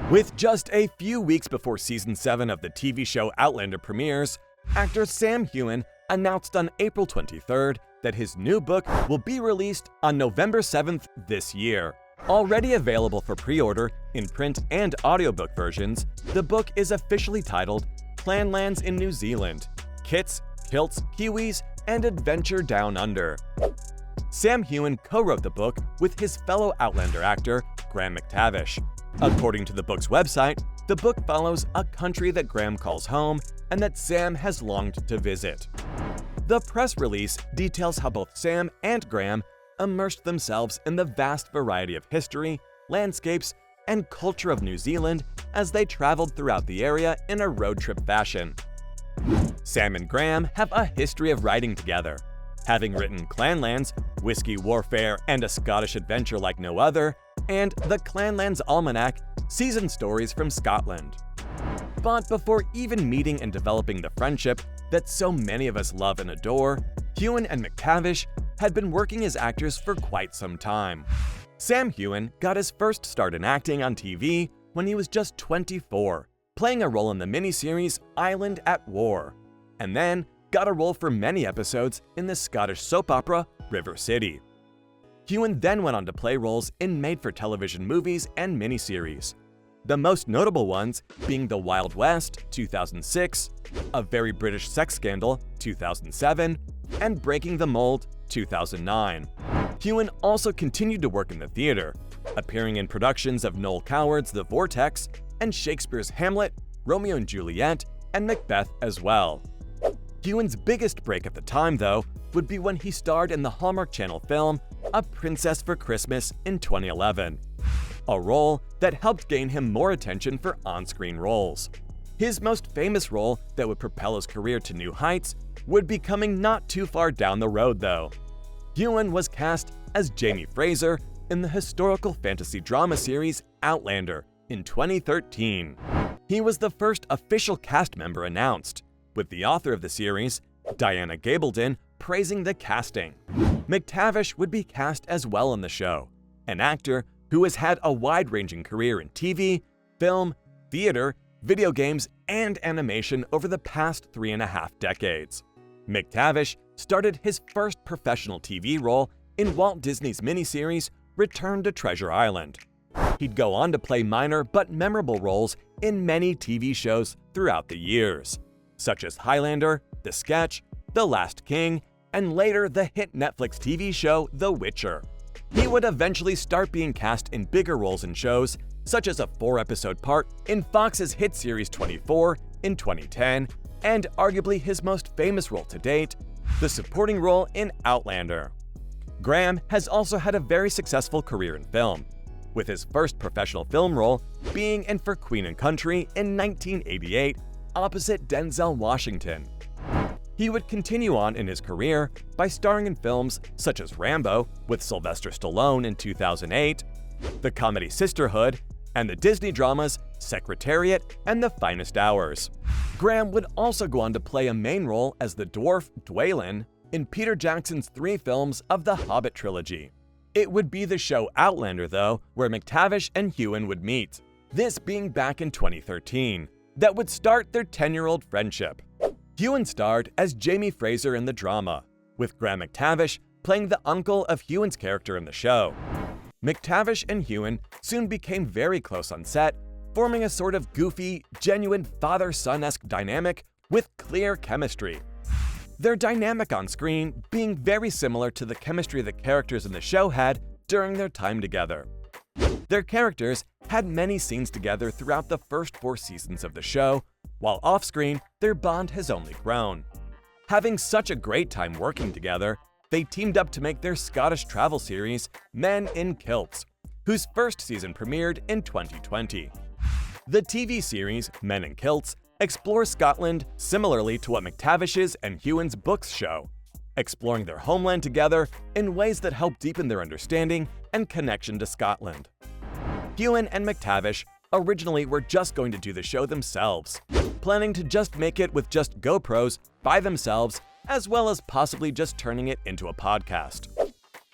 With just a few weeks before Season 7 of the TV show Outlander premieres, actor Sam Heughan announced on April 23rd that his new book will be released on November 7th this year. Already available for pre-order in print and audiobook versions, the book is officially titled Clanlands in New Zealand: Kits, Kilts, Kiwis, and Adventure Down Under. Sam Heughan co-wrote the book with his fellow Outlander actor, Graham McTavish. According to the book's website, the book follows a country that Graham calls home and that Sam has longed to visit. The press release details how both Sam and Graham immersed themselves in the vast variety of history, landscapes, and culture of New Zealand as they traveled throughout the area in a road trip fashion. Sam and Graham have a history of writing together, having written Clanlands, Whiskey Warfare, and A Scottish Adventure Like No Other, and The Clanlands Almanac, Season Stories from Scotland. But before even meeting and developing the friendship that so many of us love and adore, Heughan and McTavish had been working as actors for quite some time. Sam Heughan got his first start in acting on TV when he was just 24, playing a role in the miniseries Island at War, and then got a role for many episodes in the Scottish soap opera River City. Heughan then went on to play roles in made-for-television movies and miniseries, the most notable ones being The Wild West, 2006, A Very British Sex Scandal, 2007, and Breaking the Mold, 2009. Heughan also continued to work in the theater, appearing in productions of Noel Coward's The Vortex and Shakespeare's Hamlet, Romeo and Juliet, and Macbeth as well. Heughan's biggest break at the time, though, would be when he starred in the Hallmark Channel film A Princess for Christmas in 2011, a role that helped gain him more attention for on-screen roles. His most famous role that would propel his career to new heights would be coming not too far down the road, though. Heughan was cast as Jamie Fraser in the historical fantasy drama series Outlander in 2013. He was the first official cast member announced, with the author of the series, Diana Gabaldon, praising the casting. McTavish would be cast as well in the show, an actor who has had a wide-ranging career in TV, film, theater, video games, and animation over the past 3.5 decades. McTavish started his first professional TV role in Walt Disney's miniseries Return to Treasure Island. He'd go on to play minor but memorable roles in many TV shows throughout the years, such as Highlander, The Sketch, The Last King, and later the hit Netflix TV show The Witcher. He would eventually start being cast in bigger roles in shows, such as a 4-episode part in Fox's hit series 24 in 2010, and arguably his most famous role to date, the supporting role in Outlander. Graham has also had a very successful career in film, with his first professional film role being in For Queen and Country in 1988 opposite Denzel Washington. He would continue on in his career by starring in films such as Rambo with Sylvester Stallone in 2008, the comedy Sisterhood, and the Disney dramas Secretariat and The Finest Hours. Graham would also go on to play a main role as the dwarf Dwalin in Peter Jackson's 3 films of the Hobbit trilogy. It would be the show Outlander, though, where McTavish and Heughan would meet, this being back in 2013, that would start their 10-year-old friendship. Heughan starred as Jamie Fraser in the drama, with Graham McTavish playing the uncle of Heughan's character in the show. McTavish and Heughan soon became very close on set, forming a sort of goofy, genuine father-son-esque dynamic with clear chemistry. Their dynamic on screen being very similar to the chemistry the characters in the show had during their time together. Their characters had many scenes together throughout the first 4 seasons of the show, while off-screen, their bond has only grown. Having such a great time working together, they teamed up to make their Scottish travel series Men in Kilts, whose first season premiered in 2020. The TV series Men in Kilts explores Scotland similarly to what McTavish's and Heughan's books show, exploring their homeland together in ways that help deepen their understanding and connection to Scotland. Heughan and McTavish originally were just going to do the show themselves, planning to just make it with just GoPros by themselves, as well as possibly just turning it into a podcast.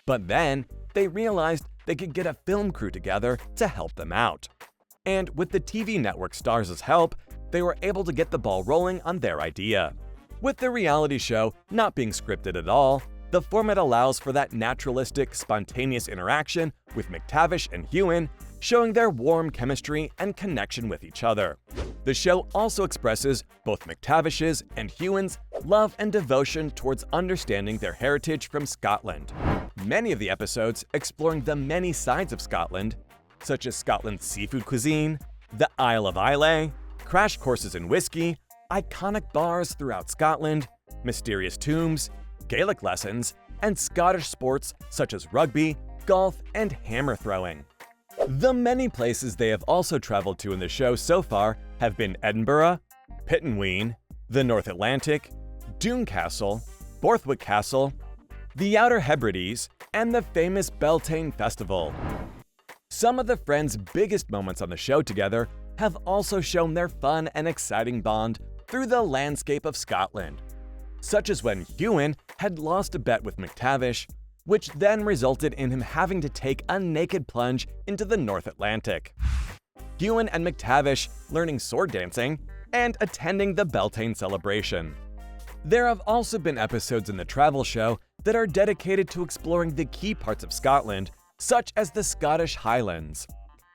But then, they realized they could get a film crew together to help them out. and with the TV network stars' help, they were able to get the ball rolling on their idea. With the reality show not being scripted at all, the format allows for that naturalistic, spontaneous interaction with McTavish and Heughan, showing their warm chemistry and connection with each other. The show also expresses both McTavish's and Heughan's love and devotion towards understanding their heritage from Scotland. Many of the episodes exploring the many sides of Scotland, such as Scotland's seafood cuisine, the Isle of Islay, crash courses in whiskey, iconic bars throughout Scotland, mysterious tombs, Gaelic lessons, and Scottish sports such as rugby, golf, and hammer throwing. The many places they have also traveled to in the show so far have been Edinburgh, Pittenweem, the North Atlantic, Doune Castle, Borthwick Castle, the Outer Hebrides, and the famous Beltane Festival. Some of the friends' biggest moments on the show together have also shown their fun and exciting bond through the landscape of Scotland, such as when Heughan had lost a bet with McTavish, which then resulted in him having to take a naked plunge into the North Atlantic. Heughan and McTavish learning sword dancing, and attending the Beltane celebration. There have also been episodes in the travel show that are dedicated to exploring the key parts of Scotland, such as the Scottish Highlands,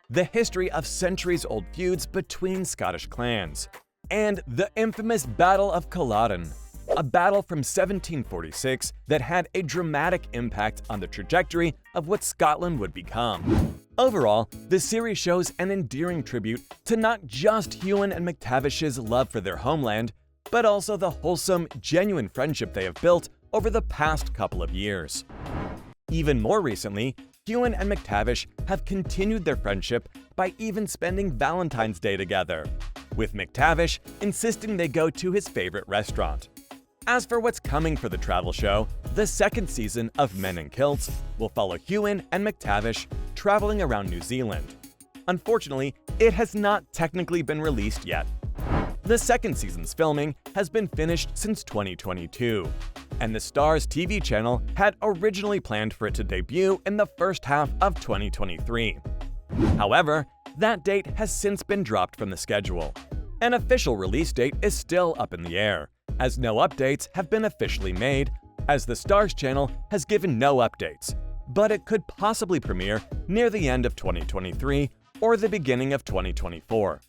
the history of centuries-old feuds between Scottish clans, and the infamous Battle of Culloden, a battle from 1746 that had a dramatic impact on the trajectory of what Scotland would become. Overall, the series shows an endearing tribute to not just Heughan and McTavish's love for their homeland, but also the wholesome, genuine friendship they have built over the past couple of years. Even more recently, Heughan and McTavish have continued their friendship by even spending Valentine's Day together, with McTavish insisting they go to his favorite restaurant. As for what's coming for the travel show, the second season of Men in Kilts will follow Heughan and McTavish traveling around New Zealand. Unfortunately, it has not technically been released yet. The second season's filming has been finished since 2022, and the Starz TV channel had originally planned for it to debut in the first half of 2023. However, that date has since been dropped from the schedule. An official release date is still up in the air, as no updates have been officially made, as the Starz channel has given no updates, but it could possibly premiere near the end of 2023 or the beginning of 2024.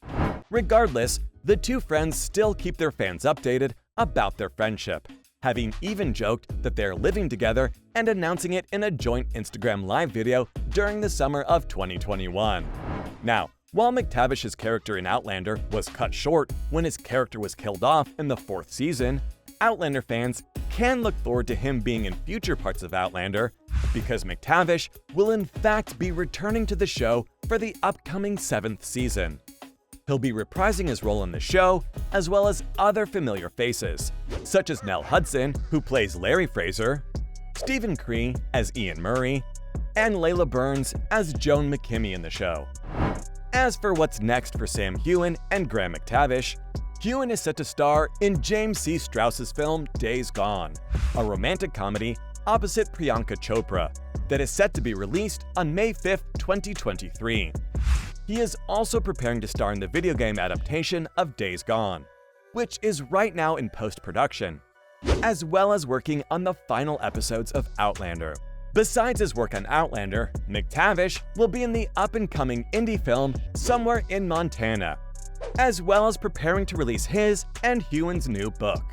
Regardless, the two friends still keep their fans updated about their friendship, having even joked that they are living together and announcing it in a joint Instagram live video during the summer of 2021. Now, while McTavish's character in Outlander was cut short when his character was killed off in the 4th season, Outlander fans can look forward to him being in future parts of Outlander, because McTavish will in fact be returning to the show for the upcoming 7th season. He'll be reprising his role in the show, as well as other familiar faces, such as Nell Hudson, who plays Larry Fraser, Stephen Cree as Ian Murray, and Layla Burns as Joan McKimmey in the show. As for what's next for Sam Heughan and Graham McTavish, Heughan is set to star in James C. Strauss's film Days Gone, a romantic comedy opposite Priyanka Chopra that is set to be released on May 5, 2023. He is also preparing to star in the video game adaptation of Days Gone, which is right now in post-production, as well as working on the final episodes of Outlander. Besides his work on Outlander, McTavish will be in the up-and-coming indie film Somewhere in Montana, as well as preparing to release his and Heughan's new book.